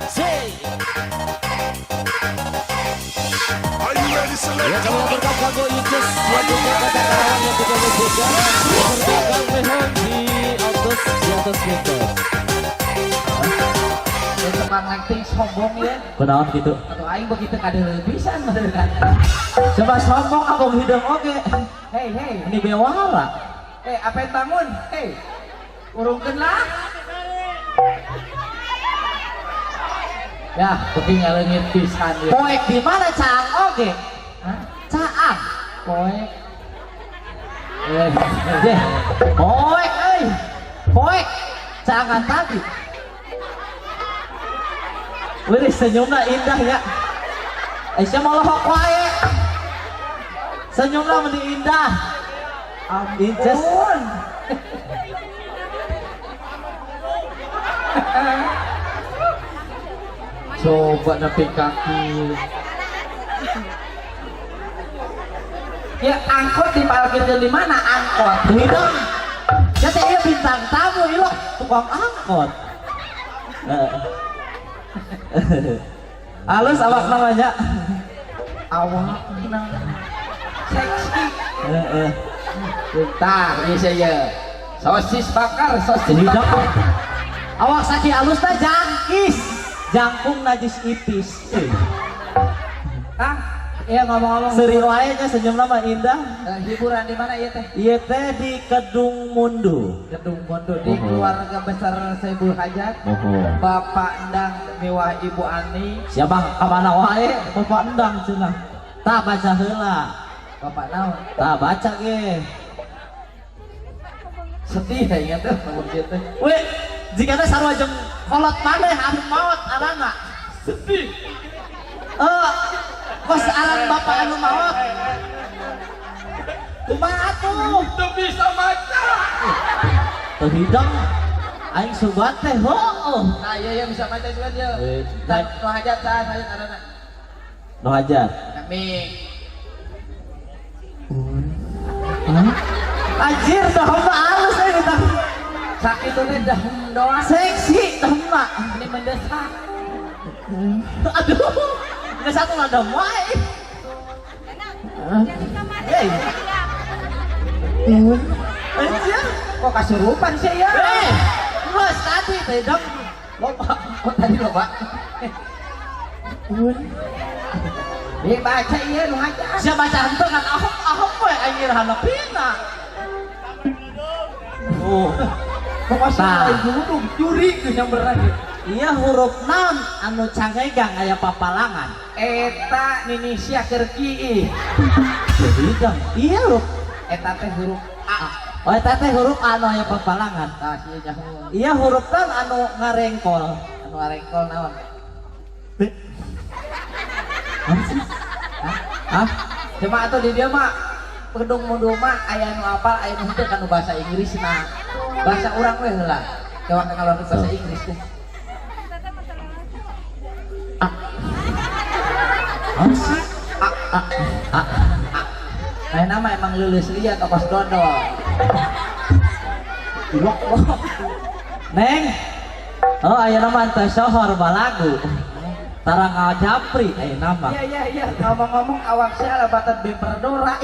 Are you ready, select? Ya kami berkat Kanggo Ijus yang juga kata kawan yang juga wujudkan berkat Mehon di atas speaker. Ya tukang acting sombong ya. Kenaon gitu. Atau aing begitu kada bisa mendengar. Coba sombong abang hidup oke. Hei hei. Ini bewara. Apa yang bangun? Hei. Urungkeun lah. Ya, kucing ngalengit pisan ya. Poek di mana Cang? Oke. Hah? Caang. Poek. Poek euy. Poek. Caangan tadi. Wih, senyumnya indah ya. Aisyah mau lohok wae. Senyumnya meni indah. Inces. Coba nepi kaki. Ya angkot diparkirkeun di mana angkot? Tidak. Ya teh ieu bintang tamu ieu tukang angkot. Halus awak namanya. Awak nang seksi. Bentar, ini saya sosis bakar, sosis Jadi dok. bakar. Awak sakit halus teh jangkis. Jangkung najis ipis. Ah, iya ngomong-ngomong. Seri wae nya senyumna mah indah. Hiburan di mana ya teh? Ieu teh di Kedung Mundu. Gedung Bondo di keluarga besar Saibul Hajat. Bapak Endang mewah Ibu Ani. Siapa kamana wae Bapak endang cenah. Tah baca heula. Bapak naon? Tah baca ge. Sedih ya ingat tuh ngomong gitu. Weh, jika teh sarua jeung kolot maneh anu maot arana. Sedih. Kos aran bapak anu maot. Kumaha atuh? Tuh bisa baca. Teu hidang aing subat teh heuh. Nah, iya bisa baca juga dia. Nah. Nu hajat sah hajat arana. Nu hajar. Kami Anjir, dahomna halus ini tah. sakit tuh teh dah doang. Seksi dahomna. Ini mendesak. Aduh. Geus satu ada wae. Hei. Anjir. Kok kasurupan sih ya? Geus tadi teh dong. Loba. Kok tadi loba? Dia baca iya nu hajat. Sia baca henteu kan ahok we anjir hanapina. Oh. Pokoknya duduk juri ke yang berani. Iya huruf naon anu cangegang aya papalangan. Eta Indonesia kerki. Bidang. Iya huruf. Eta teh huruf A. Oh eta teh huruf anu aya papalangan. Nah, sih jauh. Iya huruf naon anu ngarengkol. Anu arengkol naon? Hah? Cuma atuh di dia mah Gedung Mundu mah aya nu apal aya nu henteu kanu bahasa Inggris nah. Bahasa urang we heula. Coba kalau bahasa Inggris teh. Nah nama emang lulus liat kos dodol. Neng. Oh aya nama teh sohor balagu. Tarang Japri aya nama. Iya. Ngomong-ngomong awak saya labatan Bemperdora.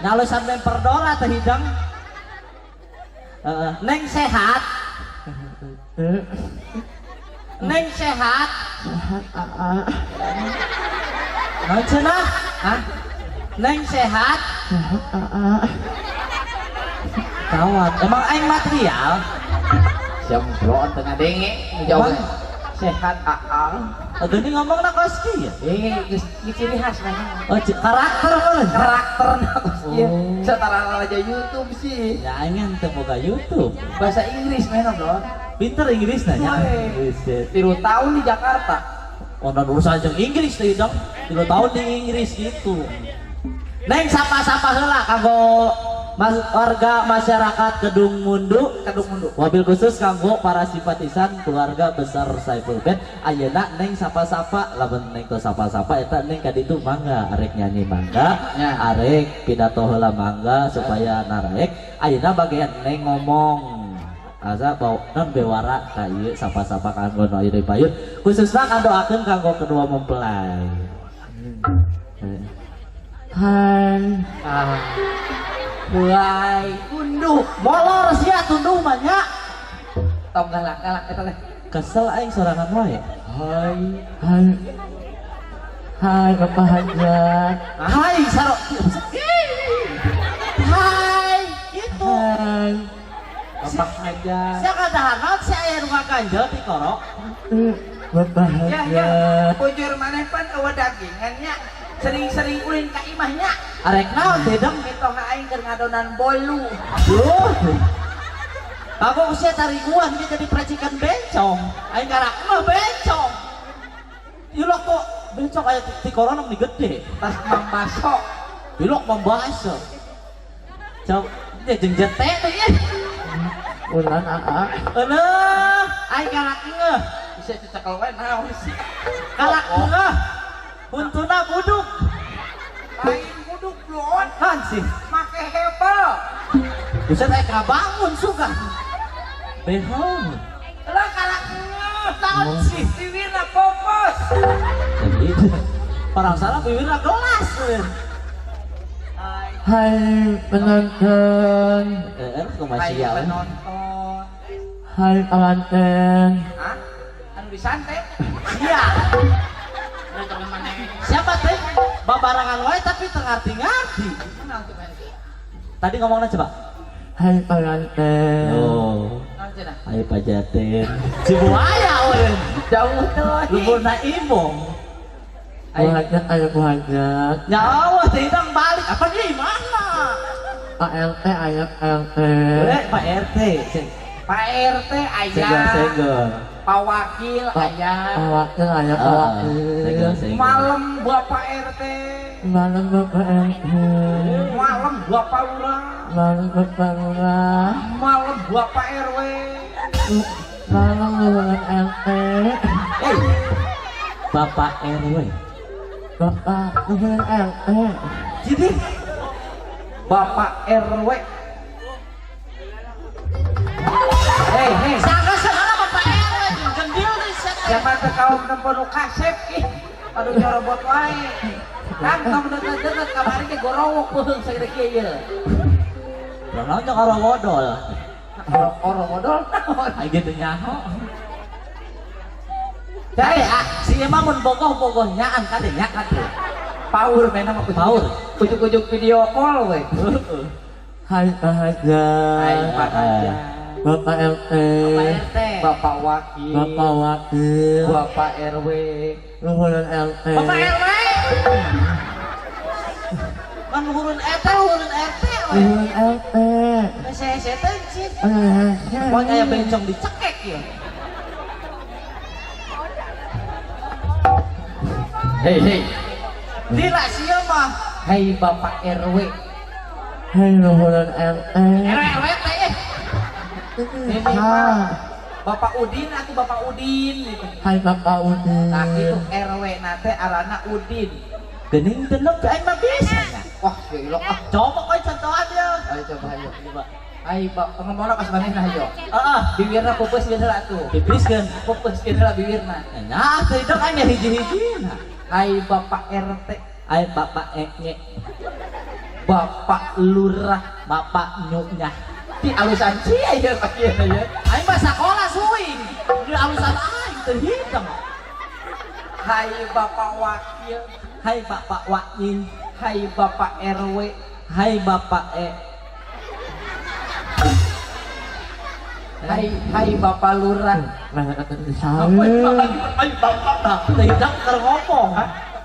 Ngalusan Bemperdora teh hidang. Neng sehat. Neng sehat. Naon cenah? Hah? Neng sehat. Kawat. Emang aing material. Jemplon tengah denge jauh. Sehat Aduh ini ngomong na koski ya? geus ciri khas namanya. Oh karakter apa? Karakterna koski. Oh. Setara aja YouTube sih. Ya ingin boga YouTube. Bahasa Inggris mana bro? Pinter Inggris nanya. Tiru tahun di Jakarta. Oh dan urusan jeung Inggris teh dong. 3 tahun di Inggris gitu. Neng sapa-sapa heula kanggo warga masyarakat Kedung Mundu. Wabil khusus kanggo para simpatisan keluarga besar Saiful Band. Ayeuna neng sapa-sapa, lamun neng teu sapa-sapa eta neng ka ditu mangga arek nyanyi mangga, Ya. arek pidato heula mangga supaya naraek. Ayeuna bagian neng ngomong. asa bau non bewara ka ieu sapa-sapa kanggo nu aya di payun khususna kandoakeun kanggo kedua mempelai. Hai mulai unduh Molor sia tunduh mah nya. tong galak eta teh. Kesel aing sorangan wae. Hai Bapak Hajat. Hai saro. Hai gitu. Hai Bapak Hajat. Sia kadahanan sia aya nu ngaganjel ti koro. Bapak Ya, Hajat. bujur maneh pan eueuh dagingannya. Sering-sering ulin ka imahnya. Arek naon teh deng? Kita aing keur ngadonan bolu. Duh. Aku usia tariguan dia jadi percikan bencong. Aing ngarak mah bencong. Ilok kok bencong aya ti korona meni gede. Tas mambaso. Ilok membahasa. Cok, dia jeung jete teh ya. Ulan aa. Euneuh, aing ngarak ngeuh. Bisa dicekel wae naon sih. Ngarak ngeuh. Huntuna buduk. Lain kuduk blon, Kan sih. make hebel. Buset aya kabangun suka. Behong. Lah kalaknya taon sih bibirna popos. Jadi orang salah bibirna gelas. Hai penonton. Kumaha Hai sia. penonton. Hai penonton. Hah? Anu disantet? Sia. Anu temen maneh. Siapa teh? Babarangan wae tapi teu ngarti-ngarti. Naon teh maneh? Tadi ngomongnya coba. Hai penonton. Oh. Naon cenah? Ayo pajaten. Si buaya euy. Jauh teh. Lupurna imong. Buhajat ayo buhajat. Ya Allah, tidak balik. Apa di mana? ALT ayo ALT. Pak RT. Pak RT aya. Segel. Pak Wakil aya. Awakil ayo awakil. Malam Bapak RT. Malam Bapak RT. Malam Bapak Lurah. Malam Bapak Lurah. Malam Bapak RW. Malam Lurah RT. Bapak RW. Bapak Lurah RT. Jadi Bapak RW. Hei, sangka segala Bapak RW gendil nih siapa teh kaum nempo nu kasep ih. Aduh nyarobot wae. Kan kamu deket-deket kamari ge gorowok beung sagede kieu ye. Pernah aja karo wodol. Oro modal. Ayo gitu nyaho. Cai, si emang mun bogoh-bogoh nyaan kade nya kade. Power main nama Power. Ujuk-ujuk video call we. Hai Bahajat. Hai Pak Haja. Bapak RT. Pak RT. Bapak Wakil. Bapak Wakil. Bapak RW. Lurah RT. Bapak RW. Kan luhurun RT, luhurun RT we. Lurah RT. Hese teh cik. Hei. Pokoknya aya bencong dicekek ya. Hei. Dila sia mah. Hai Bapak RW. Hai Lurah RT. RW teh. Ini Ha. mah Bapak Udin atau Bapak Udin gitu. Hai Bapak Udin. Nah itu RW nate arana Udin. Gening tenep aing mah bisa nya. Wah, gilok ah. Coba koy contohan dia. Ayo coba ayo. Hai Bapak ngomongna pas manehna ayo. Heeh. Bibirna pupus geus atuh. Tipiskeun. Pupus geus bibirna. Nah, teh dok aya hiji-hijina. Hai Bapak RT. Ai bapak nye. Bapak Lurah. Bapak nyuknya. Di alusan sih aja pakai ya. Aing mah sakola suing. Di alusan aing teu hidang. Hai Bapak Wakil. Hai Bapak Wakil. Hai Bapak RW. Hai Bapak Hai Bapak Lurah. Ai bapak tak teu hidang keur ngomong.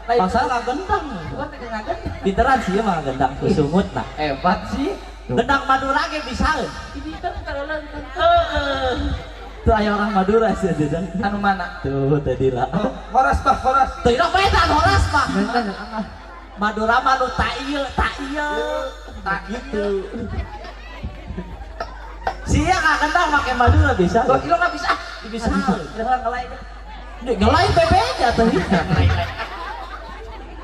Pasal kagendang. Gua teh ngaget. Pinteran sih mah gendang ku sumutna. Hebat sih. Gendang Madura ge bisaeun. Ini kan kalau Heeh. Tuh aya orang Madura sih dedang. anu mana? Tuh tadi lah. Horas bah, horas. Teu dok beda horas mah. Madura mah nu tak ieu. Tak gitu. Sia kagendang make Madura bisa. Gua kilo enggak bisa. Bisa. Jangan ngelain. Nek ngelain bebenya teh hidang.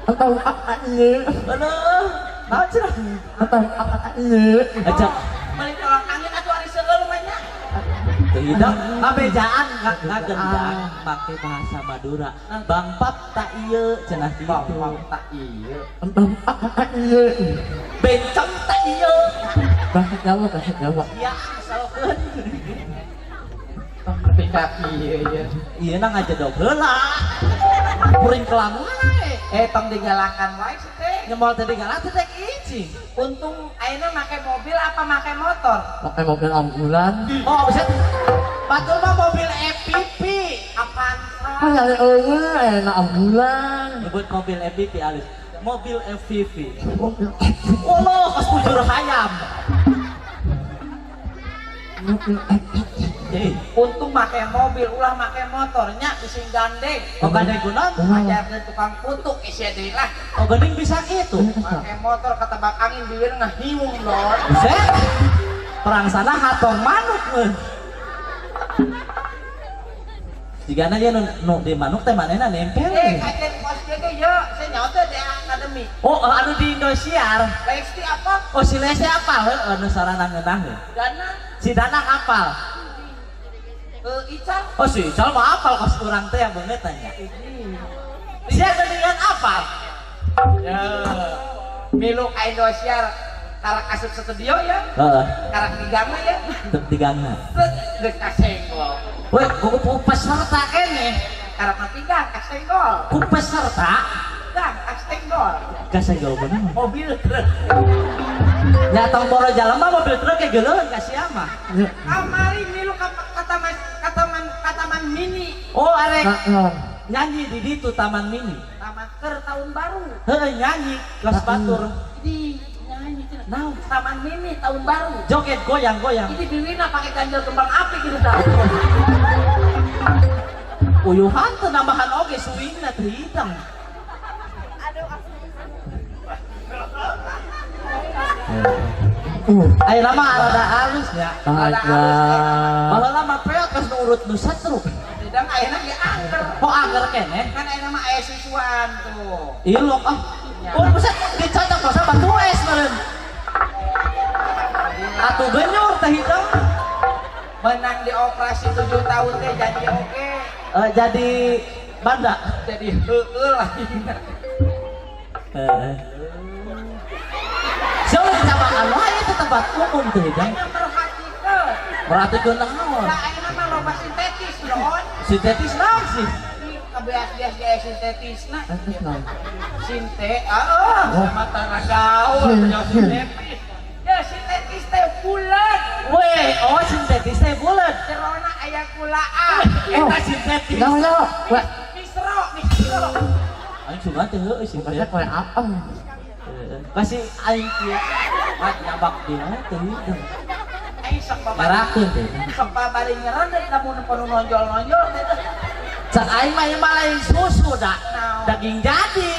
Atau ini. Aduh. Naon cenah? Atau ini. Ajak. Balik kalau angin atuh ari segeul mah nya. Tidak, ngabejaan ngagendang make bahasa Madura. Bang Pap tak ieu cenah kitu. Bang tak iya. Bencong tak ieu. Bahasa Jawa. Ya, asalkeun. Beda iya ya. Ieu na ngajedog heula. Kuring kelam wae. Tong digalakan wae sih teh. Nyemol teh digalat teh icing. Untung ayeuna make mobil apa make motor? Pakai mobil ambulan. Oh, bisa. Batul mah mobil EPP. Apaan? Kan ada enak ambulan. Nyebut mobil EPP alis. Mobil FVV. Mobil Oh, lo kos bujur hayam. Jadi, Untung make mobil, ulah make motornya bisa gandeng. oh gandeng kunon? Ajarkeun tukang putuk isi deui lah. Oh gandeng bisa gitu. Make motor ketebak angin bibir ngahiung lor. Buset. Perang sana hatong manuk meuh. Jigana ya nu di manuk teh manehna nempel. Kajen kos ge ye, saya nyaho teh di akademi. Oh, anu di Indosiar. Lesti apa? Oh, si Lesti apa? Anu sarana ngeunah. Dana Si Dana kapal. Ical. Oh, si Ical mah apal kos urang teh yang beungeut tanya. Sia gedean apal. Ya. Milu ka Indosiar karak asup studio ya. Heeh, Karak digangna ya. teu digangna. Deuk kasenggol. Weh, ku peserta kene. Karak mapigang kasenggol. Ku peserta Gang kasenggol. kasenggol bener. Mobil truk. Ya tong boro jalan mah mobil truk ge geuleun ka sia mah. Kamari milu kataman mini. Oh, arek nyanyi di ditu Taman Mini. Taman keur tahun baru. Heuh nyanyi kelas batur. Ini nyanyi cenah. Naon? Taman mini tahun baru. Joget goyang-goyang. Ini biwina pakai ganjel kembang api gitu dah. Uyuhan teu nambahan oge swingna teh hidang. Ayo nama ada halusnya. Malah mah peot geus nurut nu satruk. Sedang ayeuna ge angker. Kok anger keneh? Kan ayeuna mah aya siswaan tuh. Ilok ah. Oh, buset dicocok masa batu es meureun. Atuh genyur teh hidang. Menang di operasi 7 tahun teh jadi oke. Jadi banda. Jadi heueuh lah. Soalnya di tabakan wae itu tempat umum teh hidang. Ayeuna perhatikeun. Perhatikeun naon? Lah ayeuna mah loba sintetis loh. Sintetis naon sih? Kebias-bias gaya sintetisna. Sinte, sama tanah gaul, ya sintetis. Ya sintetis teh bulat. Weh, oh sintetis teh bulat. Jerona aya kulaan. Eta sintetis. Misro. Aing suka teh heueuh sintetis. apa? Kasih aing kieu. Nyabak dia teh hidang. Aing sok Ngarakeun teh. Sok babari ngerendet lamun panu nonjol-nonjol teh. Cak aing mah ieu mah lain susu dah. Daging jadi.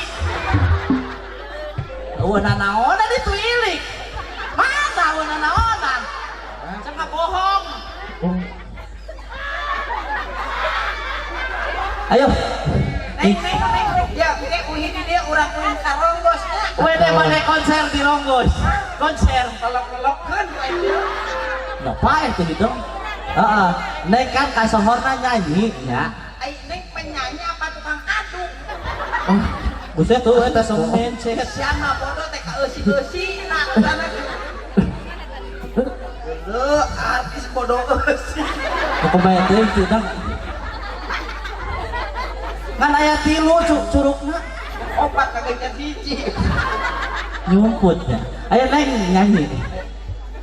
Weuna naonan itu ilik. Mana weuna naonan? Cenah bohong. Ayo. Neng. Ya, uhin dia urang uhin karonggos. Wede mana konser di Ronggos? Konser. Kolok-kolokkeun ku aing dia. Napa itu hidung? Heeh. Neng kan kasohorna nyanyi ya. Aing neng penyanyi apa tukang aduk? Buset tuh eta semen cek. Siapa bodoh teh ka eusi-eusi na sana. Lu artis bodoh eusi. Aku bayar teh hidung. Kan aya tilu curugna. Opat kagak hiji. Nyumput ya. Ayo neng nyanyi.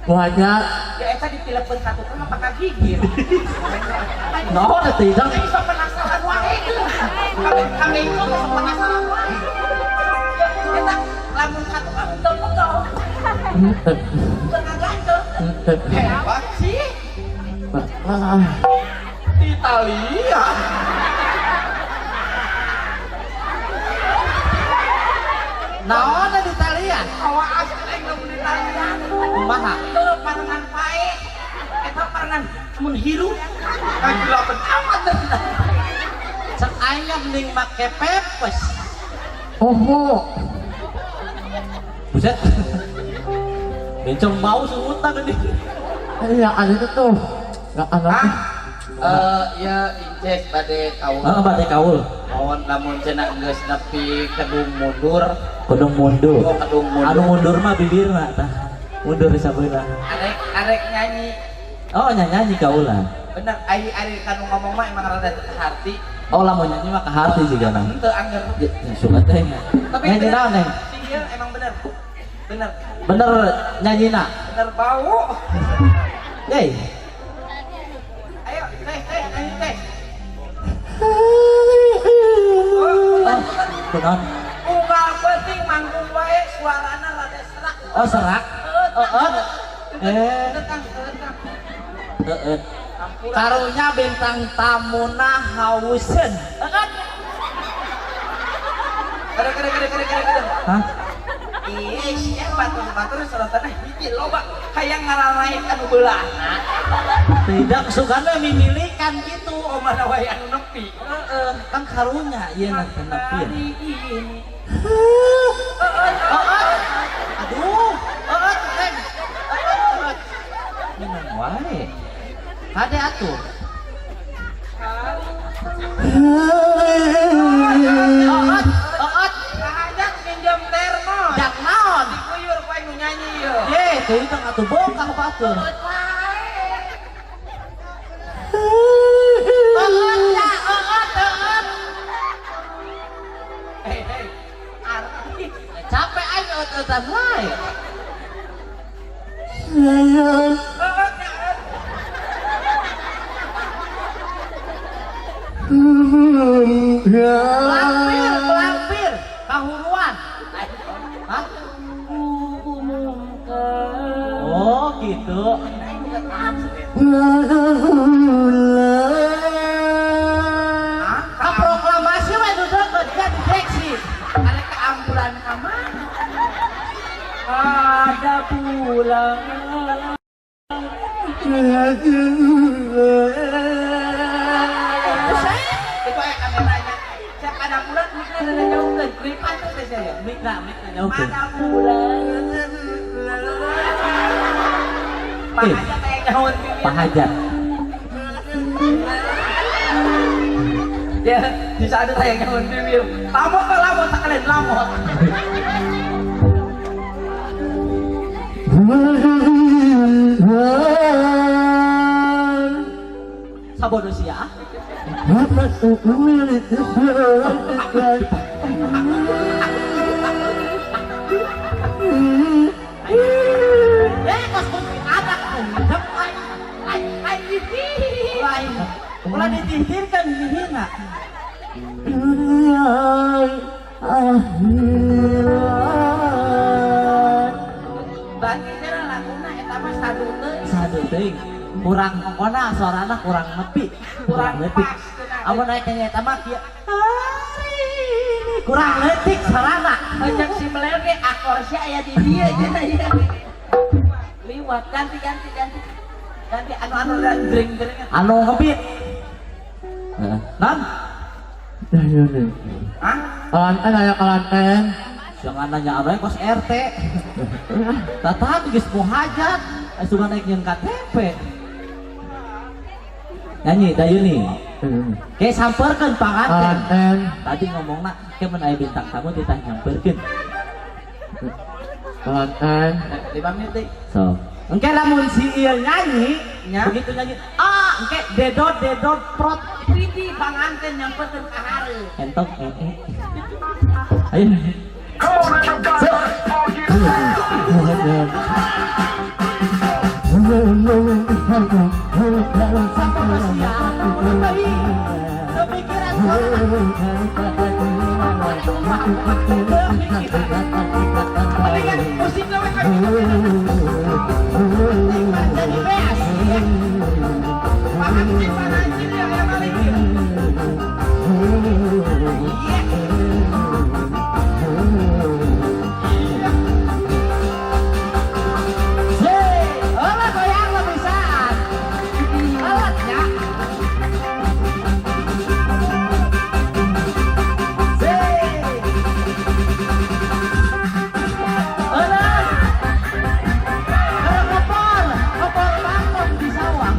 Banyak. Ya eta ditilepkeun ka tukang apa ka gigir. Naon eta hidung? Aing sok penasaran wae. Kami itu sok penasaran wae. Ya eta lamun ka tukang betul-betul. Tengah ganteng. Hebat sih. Italia. Naon di Italia? Awas aing lamun Italia. Kumaha? Teu parengan pae. Eta parengan mun hiru. Kagilapan amat teh. Cek aing mending make pepes. Buset. Bencong bau sungut tah geuning. Iya, ada itu tuh. Gak ano? Ya incek bade kaul. Bade kaul. Mohon lamun cenah geus nepi kedung mundur. Kedung mundur. Oh, kedung mundur. Anu mundur mah bibirna tah. Mundur di sabeula. Arek nyanyi. Oh nyanyi kaula. Bener, ari kanu ngomong mah emang rada teu hati. Oh lamun nyanyi mah ka hati sih kana. Henteu angger. Suka teh. Tapi Nyanyi naon neng? Iya emang bener. Bener. Bener nyanyina. Bener bau. Yey. Ayo, teh, nyanyi teh. Kunaon? Unggal penting manggung wae suarana rada serak. Oh serak. Tetang. Karunya bintang tamuna hausen. Kere. Hah? Iya, siapa batur sorotannya hiji loba hayang ngaralain anu beulahna. Tidak sukana mimilikan gitu. Oh mana wae anu nepi. Kan karunya ieu nanti nepi. Aduh, Teng. Minum wae. Kade atuh. Ngajak minjem termos. Jak naon? Dikuyur poe nu nyanyi ye. Ye, teuing teh atuh bongkah pakeun. Capek aing eueutan wae. Pelampir, kahuruan. Hah? Oh gitu. Proklamasi mah itu deket kan deteksi. Ada keambulan ka mana? Ada pulang. Itu aya kameranya. Siap ada bulan mikna ada jauh teh. Gripan teh saya. Mikna jauh tuh. Ada bulan. Makanya kayak jauh Pak Hajar. Ya, di saat itu saya jauh bibir. Lamot ke lamot sekalian lamot. Sabodo sia. Kos anak undang ai lain. Ulah ditihirkan dihina. Berarti saya laguna eta mah sadu teuing. Sadu teuing. Kurang ongkona suarana kurang nepi. Kurang leutik. Amun naik nya eta mah kieu. Kurang leutik suarana. Ajak si melel ge akor sia aya di dieu cenah ieu. Liwat ganti. Ganti anu dreng. Anu ngebit. Non? Hah? Kalanten aya kalanten. Jangan nanya anu kos RT. Tata geus mau hajat, suka naik jeung KTP. Nyanyi Dayuni. Kayak samperkeun panganten. Kalanten. Tadi ngomongna kayak mun aya bintang tamu ditanya nyamperkeun. Kalanten. 5 menit deui. So, engke lamun si ieu nyanyi, Nya. begitu nyanyi, engke dedot prot Widi panganten nyamperkeun ka hareup. entok Ayo. Mendingan musiknya we kan. Jadi beas. Panganten ya balik. Olah goyang lo bisaan. Alatnya. Olah. Kalau kapal bangkong di sawah.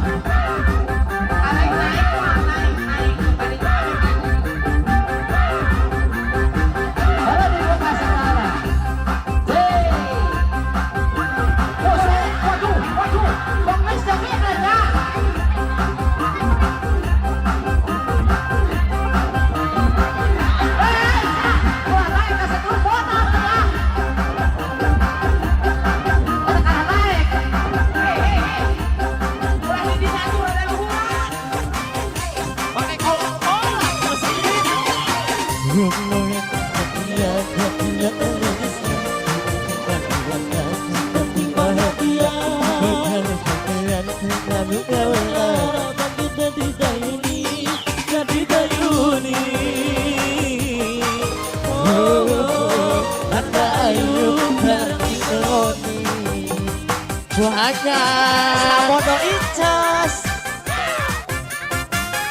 Bodo Icas.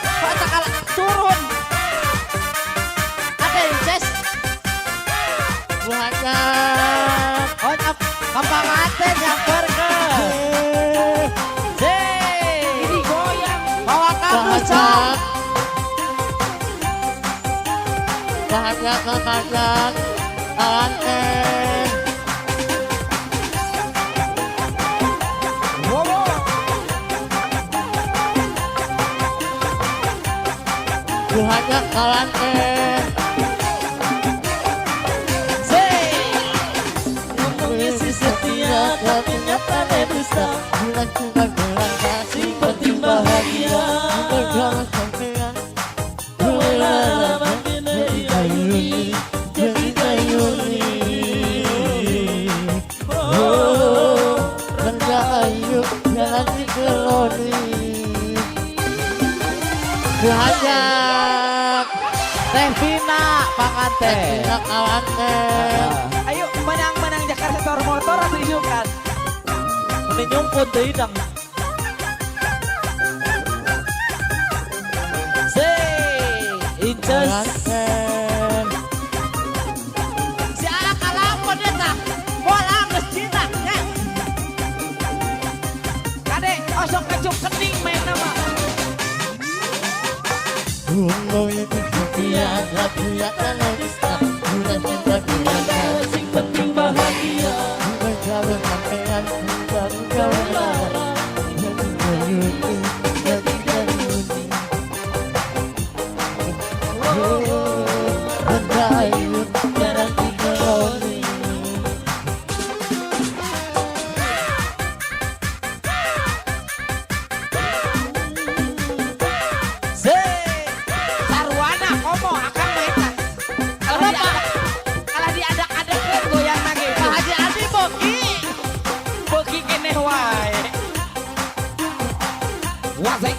Kok tekalan turun? Ada Icas. Oh, kembang aten yang burger. Ini goyang. Bawa kamu cok. Bahagia kemakan aten. Hanya kalanten mengisi setiap tapi nyatanya dusta bulan bukan bulan kasih penting bahagia berjalan sampean bulan jadi kayuni jadi kayuni benda ayu jalan di keloni hanya Vina panganten. Vina kawanten. Ayo menang Jakarta Tour motor atau iukan? Mending nyumput deui dang. Inces. Si ala kalampon eta. Bola geus cina nya. Kade osok kecup kening main nama. Sing penting bahagia berjalan sampean Sarwana komo akan main tak? Kalau diadak-adak goyang lagi. Pak Haji Adi Bogi kene wae. Wazek.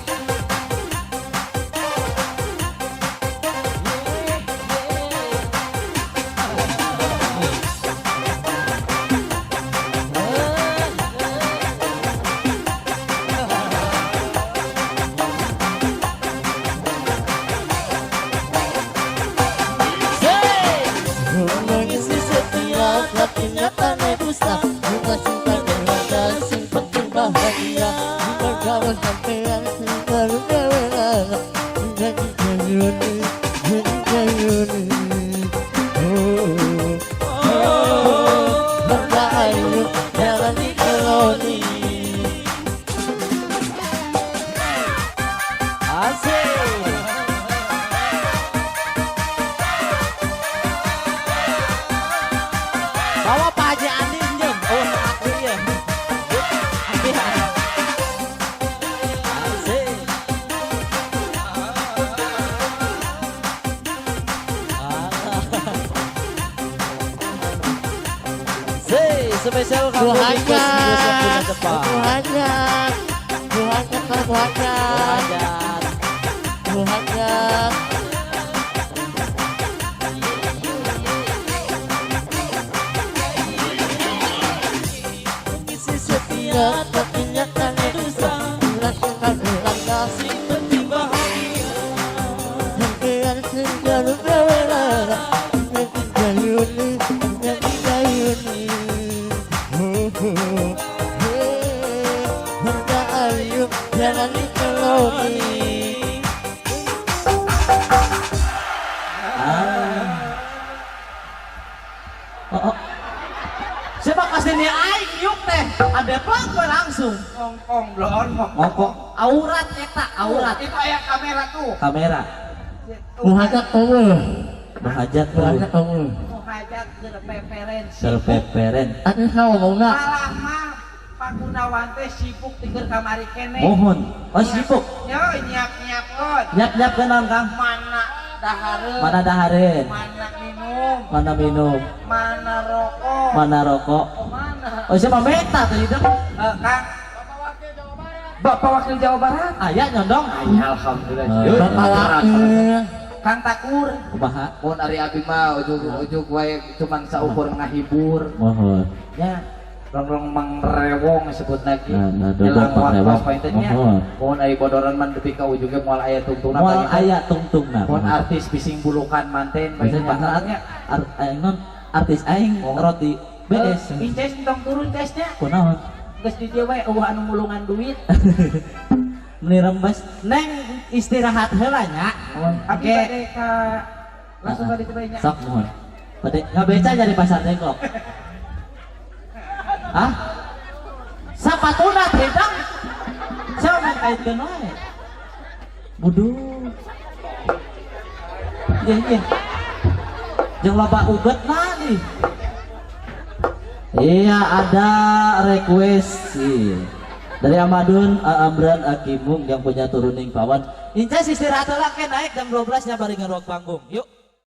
mengisi setiap tapi nyatanya dusta bukan cinta berada sing penting bahagia berjalan sampean baru gawean jadi kayuni benda ayu jalan di koloni asik. Bawa Pak Haji Andi jem. Oh, aku ya. Asik. Spesial kamu Bungkus Bungkus bulan depan. Buhajat. Mengisi setiap tapi nyatanya dusta bulan bukan bulan kasih penting bahagia sampean selalu gawean jadi kayuni benda ayu jangan dikeloni. Siapa kasih nih aing yuk teh ada apa langsung Ngongkong blon ngokok aurat eta aurat Itu aya kamera tuh. kamera Buhajat kamu. bahajat Buhajat kamu. Mau hajat ke preferensi. terpeperen Ati sawo ngomongna. Malah mah Pak Gunawan teh sibuk tinggal kamari kene. mohon oh sibuk Yo nyiap-nyiap kon. nyiap-nyiap kenaon Kang Mana dahareun, Mana dahareun? mana minum, Mana minum? mana rokok, Mana rokok? mana. Oh siapa meta tuh itu? Kang, Bapak Wakil Jawa Barat, Aya nyondong. alhamdulillah. Bapak wakil. Kang Takur, Kumaha? mun ari abi mah ujug wae cuman saukur ngahibur. Mohon. Ya, rong mangrewong disebut lagi. Nah, Jelang dodong waktu mangrewong. apa intinya? Mohon. Mun ari bodoran man depi ka ujungnya moal aya tungtungna Moal aya tungtungna. Mun artis bising bulukan manten Biasanya bahannya. aing non artis aing roti BS. Inces tong turun tesnya. Kunaon? Geus di dieu we eueuh anu mulungan duit. Meni rembes. Neng istirahat heula nya. Abi bade ka langsung bade teh nya. Sok mohon. Bade ngabeca jadi pasar tengkok. Hah? Sapatuna tedang. Siapa yang kaitkeun wae? Budu. Iya. Jeung loba ugetna nih. Iya ada request sih dari Amadun Amran Akimung yang punya turuning pawan. Inces istirahat lah naik jam 12 nya bari ngerok panggung. Yuk.